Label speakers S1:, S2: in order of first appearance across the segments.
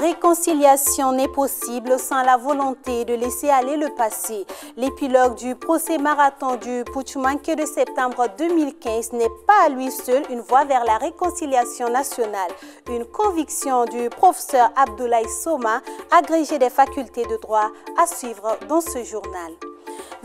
S1: réconciliation n'est possible sans la volonté de laisser aller le passé. L'épilogue du procès marathon du Putsch-Manké de septembre 2015 n'est pas à lui seul une voie vers la réconciliation nationale. Une conviction du professeur Abdoulaye Soma, agrégé des facultés de droit, à suivre dans ce journal.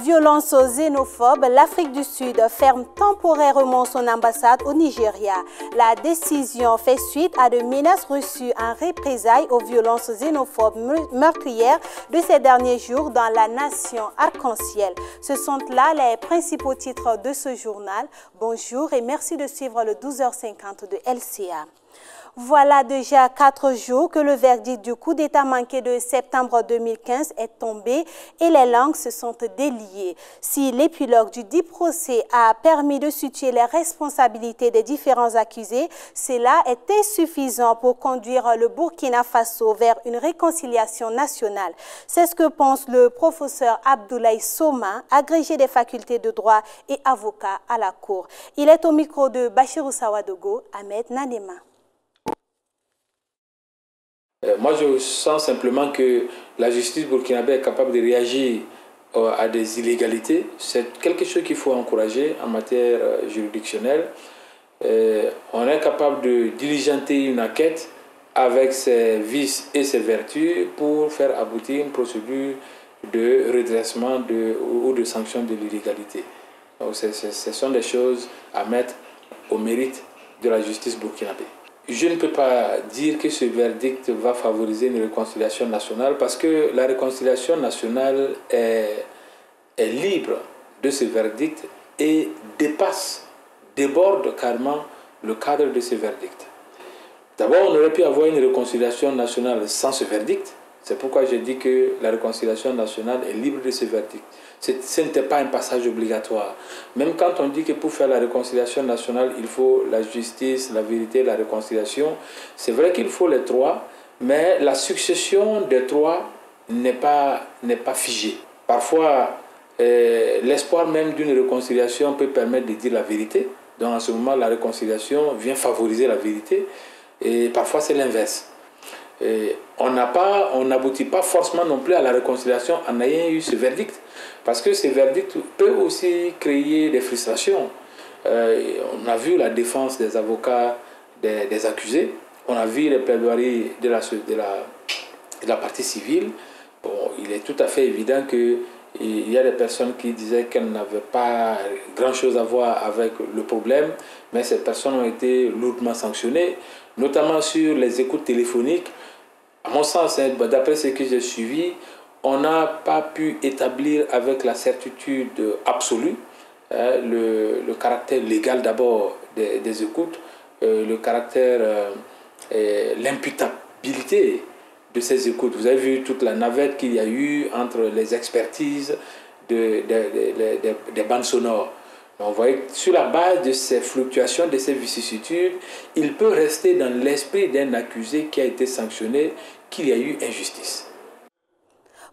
S1: Violence xénophobe, l'Afrique du Sud ferme temporairement son ambassade au Nigeria. La décision fait suite à de menaces reçues en représailles aux violences xénophobes meurtrières de ces derniers jours dans la nation arc-en-ciel. Ce sont là les principaux titres de ce journal. Bonjour et merci de suivre le 12h50 de LCA. Voilà déjà 4 jours que le verdict du coup d'État manqué de septembre 2015 est tombé et les langues se sont déliées. Si l'épilogue du dit procès a permis de situer les responsabilités des différents accusés, cela est insuffisant pour conduire le Burkina Faso vers une réconciliation nationale. C'est ce que pense le professeur Abdoulaye Soma, agrégé des facultés de droit et avocat à la Cour. Il est au micro de Bachirou Sawadogo, Ahmed Nanema.
S2: Moi, je sens simplement que la justice burkinabé est capable de réagir à des illégalités. C'est quelque chose qu'il faut encourager en matière juridictionnelle. On est capable de diligenter une enquête avec ses vices et ses vertus pour faire aboutir une procédure de redressement ou de sanction de l'illégalité. Donc, ce sont des choses à mettre au mérite de la justice burkinabé. Je ne peux pas dire que ce verdict va favoriser une réconciliation nationale parce que la réconciliation nationale est libre de ce verdict et déborde carrément le cadre de ce verdict. D'abord, on aurait pu avoir une réconciliation nationale sans ce verdict. C'est pourquoi je dis que la réconciliation nationale est libre de ce verdict. Ce n'était pas un passage obligatoire. Même quand on dit que pour faire la réconciliation nationale, il faut la justice, la vérité, la réconciliation, c'est vrai qu'il faut les trois, mais la succession des trois n'est pas figée. Parfois, l'espoir même d'une réconciliation peut permettre de dire la vérité. Donc en ce moment, la réconciliation vient favoriser la vérité. Et parfois, c'est l'inverse. On n'aboutit pas forcément non plus à la réconciliation en ayant eu ce verdict. Parce que ce verdict peut aussi créer des frustrations. On a vu la défense des avocats des accusés. On a vu les plaidoiries de la partie civile. Bon, il est tout à fait évident qu'il y a des personnes qui disaient qu'elles n'avaient pas grand-chose à voir avec le problème, mais ces personnes ont été lourdement sanctionnées, notamment sur les écoutes téléphoniques. À mon sens, d'après ce que j'ai suivi, on n'a pas pu établir avec la certitude absolue le caractère légal d'abord des écoutes, le caractère, l'imputabilité de ces écoutes. Vous avez vu toute la navette qu'il y a eu entre les expertises des bandes sonores. Donc, vous voyez, sur la base de ces fluctuations, de ces vicissitudes, il peut rester dans l'esprit d'un accusé qui a été sanctionné qu'il y a eu injustice.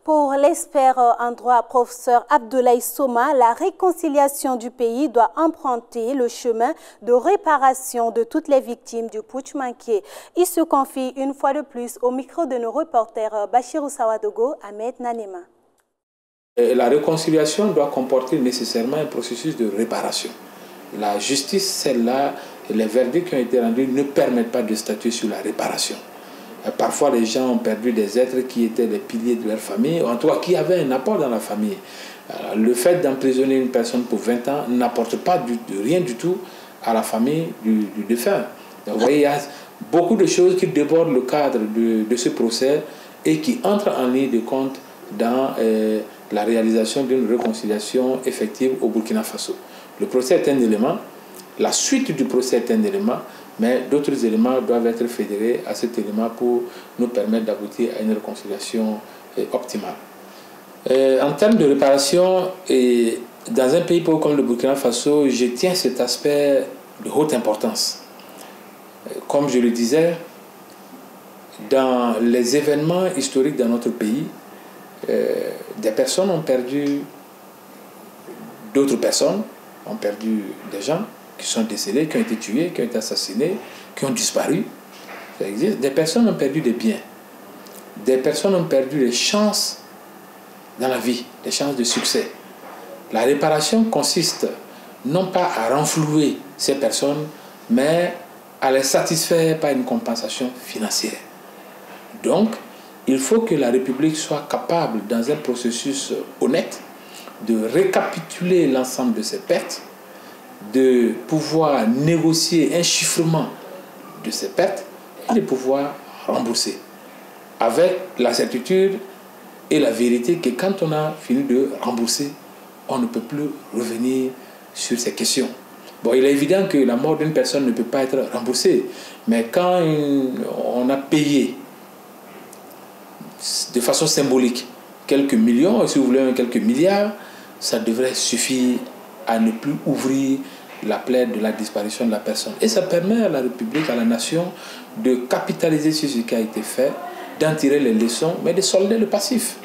S1: Pour l'expert en droit professeur Abdoulaye Soma, la réconciliation du pays doit emprunter le chemin de réparation de toutes les victimes du Putsch-Manké. Il se confie une fois de plus au micro de nos reporters Bachirou Sawadogo, Ahmed Nanema.
S2: La réconciliation doit comporter nécessairement un processus de réparation. La justice, celle-là, les verdicts qui ont été rendus ne permettent pas de statuer sur la réparation. Parfois, les gens ont perdu des êtres qui étaient les piliers de leur famille, en tout cas qui avaient un apport dans la famille. Le fait d'emprisonner une personne pour 20 ans n'apporte pas rien du tout à la famille du défunt. Donc, vous voyez, il y a beaucoup de choses qui débordent le cadre de ce procès et qui entrent en ligne de compte dans la réalisation d'une réconciliation effective au Burkina Faso. Le procès est un élément, la suite du procès est un élément, mais d'autres éléments doivent être fédérés à cet élément pour nous permettre d'aboutir à une réconciliation optimale. En termes de réparation, dans un pays pauvre comme le Burkina Faso, je tiens cet aspect de haute importance. Comme je le disais, dans les événements historiques dans notre pays, des personnes ont perdu d'autres personnes, ont perdu des gens qui sont décédés, qui ont été tués, qui ont été assassinés, qui ont disparu. Ça existe. Des personnes ont perdu des biens. des personnes ont perdu les chances dans la vie, les chances de succès. La réparation consiste non pas à renflouer ces personnes, mais à les satisfaire par une compensation financière. Donc, il faut que la République soit capable, dans un processus honnête, de récapituler l'ensemble de ces pertes, de pouvoir négocier un chiffrement de ces pertes et de pouvoir rembourser. Avec la certitude et la vérité que quand on a fini de rembourser, on ne peut plus revenir sur ces questions. Bon, il est évident que la mort d'une personne ne peut pas être remboursée, mais quand on a payé de façon symbolique quelques millions, si vous voulez quelques milliards, ça devrait suffire à ne plus ouvrir la plaie de la disparition de la personne. Et ça permet à la République, à la nation, de capitaliser sur ce qui a été fait, d'en tirer les leçons, mais de solder le passif.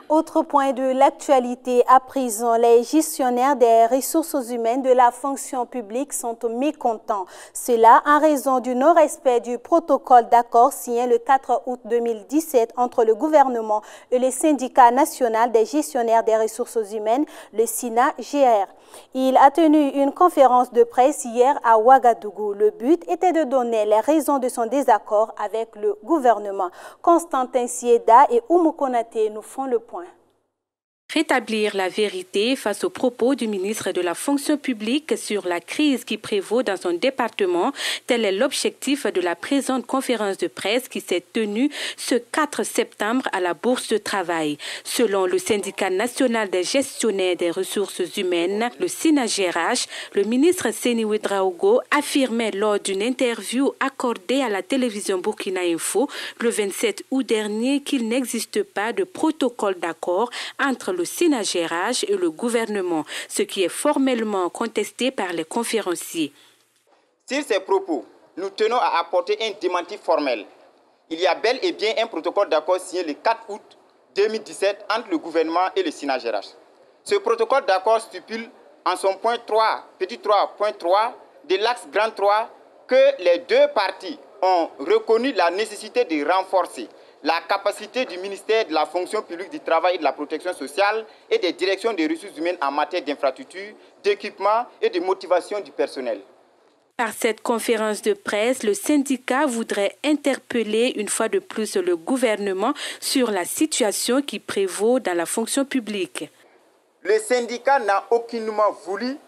S1: Autre point de l'actualité, à présent, les gestionnaires des ressources humaines de la fonction publique sont mécontents. Cela en raison du non-respect du protocole d'accord signé le 4 août 2017 entre le gouvernement et le syndicat national des gestionnaires des ressources humaines, le SINA-GR. Il a tenu une conférence de presse hier à Ouagadougou. Le but était de donner les raisons de son désaccord avec le gouvernement. Constantin Sieda et Oumou Konaté nous font le point.
S3: Rétablir la vérité face aux propos du ministre de la fonction publique sur la crise qui prévaut dans son département, tel est l'objectif de la présente conférence de presse qui s'est tenue ce 4 septembre à la Bourse de Travail. Selon le syndicat national des gestionnaires des ressources humaines, le SINA-GRH, le ministre Seni Ouedraogo affirmait lors d'une interview accordée à la télévision Burkina Info le 27 août dernier qu'il n'existe pas de protocole d'accord entre le SINA-GRH et le gouvernement, ce qui est formellement contesté par les conférenciers.
S4: Sur ces propos, nous tenons à apporter un démenti formel. Il y a bel et bien un protocole d'accord signé le 4 août 2017 entre le gouvernement et le SINA-GRH. Ce protocole d'accord stipule en son point 3, petit 3.3 de l'axe grand 3 que les deux parties ont reconnu la nécessité de renforcer la capacité du ministère de la fonction publique du travail et de la protection sociale et des directions des ressources humaines en matière d'infrastructures, d'équipement et de motivation du personnel.
S3: Par cette conférence de presse, le syndicat voudrait interpeller une fois de plus le gouvernement sur la situation qui prévaut dans la fonction publique.
S4: Le syndicat n'a aucunement voulu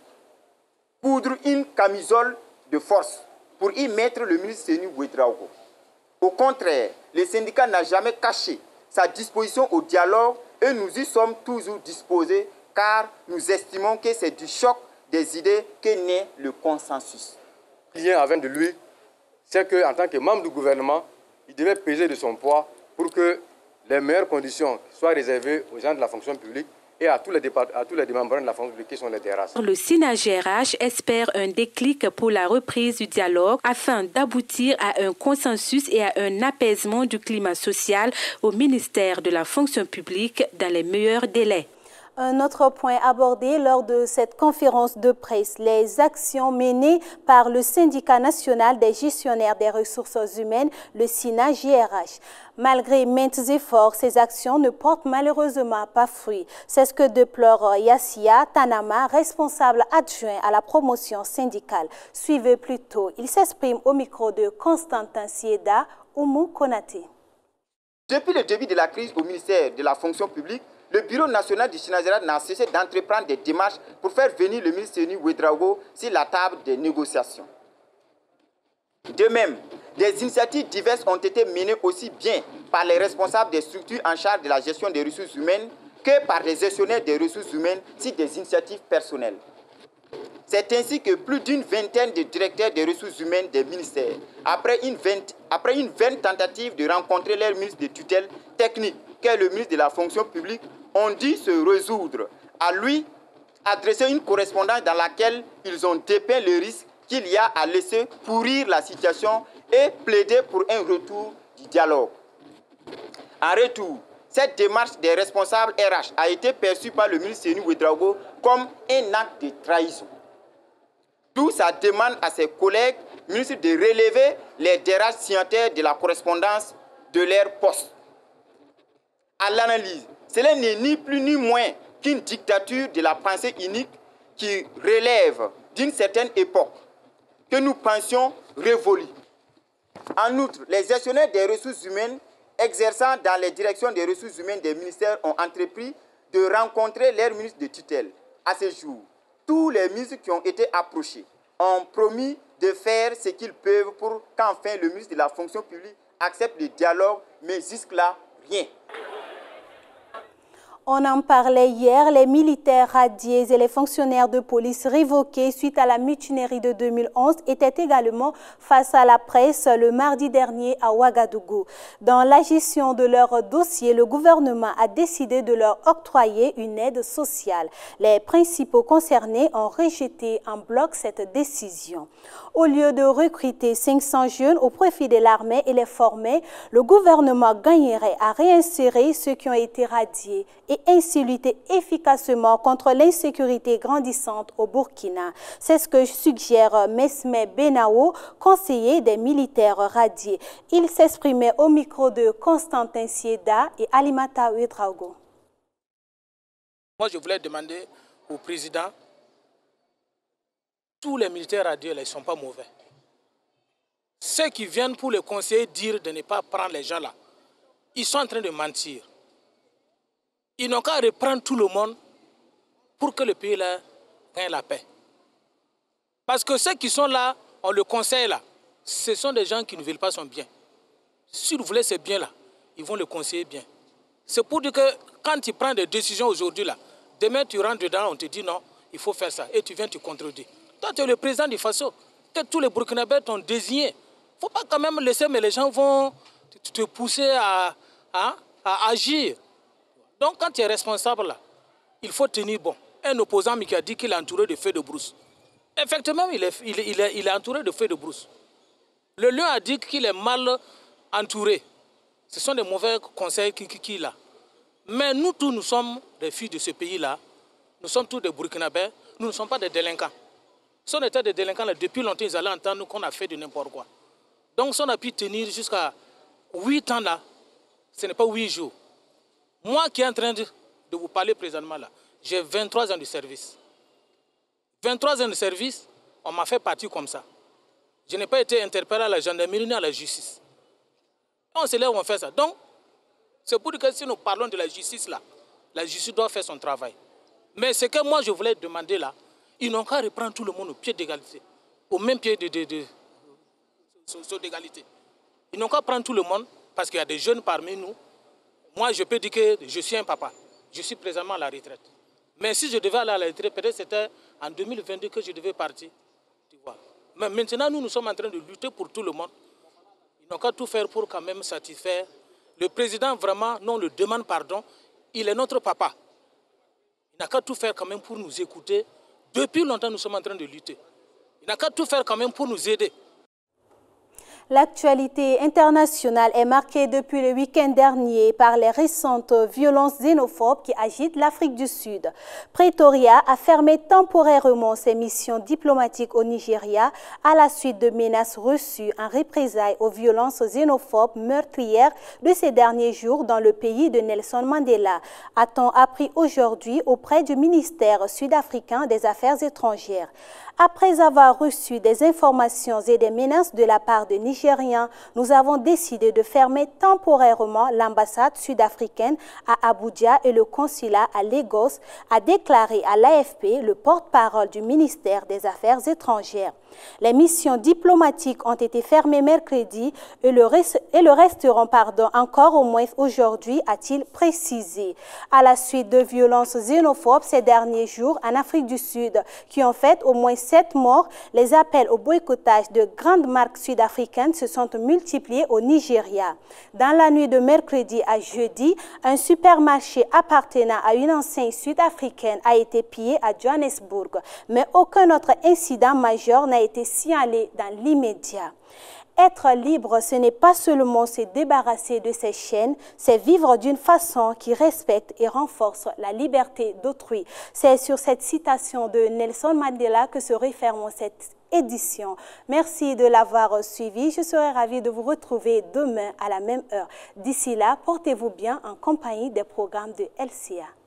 S4: coudre une camisole de force pour y mettre le ministre Seni Ouedraogo. Au contraire, le syndicat n'a jamais caché sa disposition au dialogue et nous y sommes toujours disposés car nous estimons que c'est du choc des idées que naît le consensus.
S5: Ce qui vient avant de lui, c'est qu'en tant que membre du gouvernement, il devait peser de son poids pour que les meilleures conditions soient réservées aux gens de la fonction publique et à tous les démembrants de la fonction publique qui sont les DRH.
S3: Le SINA-GRH espère un déclic pour la reprise du dialogue afin d'aboutir à un consensus et à un apaisement du climat social au ministère de la fonction publique dans les meilleurs délais.
S1: Un autre point abordé lors de cette conférence de presse, les actions menées par le syndicat national des gestionnaires des ressources humaines, le SINA-GRH. Malgré maintes efforts, ces actions ne portent malheureusement pas fruit. C'est ce que déplore Yassia Tanama, responsable adjoint à la promotion syndicale. Suivez plutôt, il s'exprime au micro de Constantin Sieda, Oumou Konaté.
S4: Depuis le début de la crise au ministère de la fonction publique, le bureau national du SINA-GRH n'a cessé d'entreprendre des démarches pour faire venir le ministre Seni Ouedraogo sur la table des négociations. De même, des initiatives diverses ont été menées aussi bien par les responsables des structures en charge de la gestion des ressources humaines que par les gestionnaires des ressources humaines sur des initiatives personnelles. C'est ainsi que plus d'une vingtaine de directeurs des ressources humaines des ministères, après une vaine tentative de rencontrer leur ministre de tutelle technique, qu'est le ministre de la fonction publique, ont dû se résoudre à lui adresser une correspondance dans laquelle ils ont dépeint le risque qu'il y a à laisser pourrir la situation et plaider pour un retour du dialogue. En retour, cette démarche des responsables RH a été perçue par le ministre Seni Ouedraogo comme un acte de trahison. D'où sa demande à ses collègues ministres de relever les DRH signataires de la correspondance de leur poste. À l'analyse, cela n'est ni plus ni moins qu'une dictature de la pensée unique qui relève d'une certaine époque que nous pensions révolue. En outre, les gestionnaires des ressources humaines exerçant dans les directions des ressources humaines des ministères ont entrepris de rencontrer leur ministre de tutelle. À ce jour, tous les ministres qui ont été approchés ont promis de faire ce qu'ils peuvent pour qu'enfin le ministre de la fonction publique accepte le dialogue, mais jusque-là, rien.
S1: On en parlait hier, les militaires radiés et les fonctionnaires de police révoqués suite à la mutinerie de 2011 étaient également face à la presse le mardi dernier à Ouagadougou. Dans la gestion de leur dossier, le gouvernement a décidé de leur octroyer une aide sociale. Les principaux concernés ont rejeté en bloc cette décision. Au lieu de recruter 500 jeunes au profit de l'armée et les former, le gouvernement gagnerait à réinsérer ceux qui ont été radiés et ainsi lutter efficacement contre l'insécurité grandissante au Burkina. C'est ce que suggère Mesme Benao, conseiller des militaires radiés. Il s'exprimait au micro de Constantin Sieda et Alimata Ouedraogo.
S6: Moi, je voulais demander au président, tous les militaires radiés, ils ne sont pas mauvais. Ceux qui viennent pour le conseiller dire de ne pas prendre les gens là, ils sont en train de mentir. Ils n'ont qu'à reprendre tout le monde pour que le pays là gagne la paix. Parce que ceux qui sont là, on le conseille là, ce sont des gens qui ne veulent pas son bien. S'ils voulaient ce bien là, ils vont le conseiller bien. C'est pour dire que quand tu prends des décisions aujourd'hui là, demain tu rentres dedans, on te dit non, il faut faire ça. Et tu viens te contredire. Toi tu es le président du Faso, que tous les Burkinabés t'ont désigné. Il ne faut pas quand même laisser, mais les gens vont te pousser à agir. Donc quand tu es responsable là, il faut tenir bon. Un opposant qui a dit qu'il est entouré de feux de brousse. Effectivement, il est entouré de feux de brousse. Le lion a dit qu'il est mal entouré. Ce sont des mauvais conseils qu'il a. Mais nous tous, nous sommes des filles de ce pays-là. Nous sommes tous des Burkinabés. Nous ne sommes pas des délinquants. Si on était des délinquants, là, depuis longtemps, ils allaient entendre qu'on a fait de n'importe quoi. Donc si on a pu tenir jusqu'à 8 ans là, ce n'est pas 8 jours. Moi qui est en train de vous parler présentement là, j'ai 23 ans de service. 23 ans de service, on m'a fait partir comme ça. Je n'ai pas été interpellé à la gendarmerie ni à la justice. On se lève, on fait ça. Donc, c'est pour dire que si nous parlons de la justice là, la justice doit faire son travail. Mais ce que moi je voulais demander là, ils n'ont qu'à reprendre tout le monde au pied d'égalité, au même pied d'égalité. Ils n'ont qu'à prendre tout le monde parce qu'il y a des jeunes parmi nous. Moi, je peux dire que je suis un papa. Je suis présentement à la retraite. Mais si je devais aller à la retraite, peut-être c'était en 2022 que je devais partir. Tu vois. Mais maintenant, nous sommes en train de lutter pour tout le monde. Ils n'ont qu'à tout faire pour quand même satisfaire. Le président, vraiment, non, le demande pardon. Il est notre papa. Il n'a qu'à tout faire quand même pour nous écouter. Depuis longtemps, nous sommes en train de lutter. Il n'a qu'à tout faire quand même pour nous aider.
S1: L'actualité internationale est marquée depuis le week-end dernier par les récentes violences xénophobes qui agitent l'Afrique du Sud. Pretoria a fermé temporairement ses missions diplomatiques au Nigeria à la suite de menaces reçues en représailles aux violences xénophobes meurtrières de ces derniers jours dans le pays de Nelson Mandela, a-t-on appris aujourd'hui auprès du ministère sud-africain des Affaires étrangères. Après avoir reçu des informations et des menaces de la part de Nigériens, nous avons décidé de fermer temporairement l'ambassade sud-africaine à Abuja et le consulat à Lagos, a déclaré à l'AFP le porte-parole du ministère des Affaires étrangères. Les missions diplomatiques ont été fermées mercredi et le resteront encore au moins aujourd'hui, a-t-il précisé. À la suite de violences xénophobes ces derniers jours en Afrique du Sud qui ont fait au moins 7 morts, les appels au boycottage de grandes marques sud-africaines se sont multipliés au Nigeria. Dans la nuit de mercredi à jeudi, un supermarché appartenant à une enseigne sud-africaine a été pillé à Johannesburg, mais aucun autre incident majeur n'a été signalé dans l'immédiat. Être libre, ce n'est pas seulement se débarrasser de ses chaînes, c'est vivre d'une façon qui respecte et renforce la liberté d'autrui. C'est sur cette citation de Nelson Mandela que se referme cette édition. Merci de l'avoir suivi. Je serai ravie de vous retrouver demain à la même heure. D'ici là, portez-vous bien en compagnie des programmes de LCA.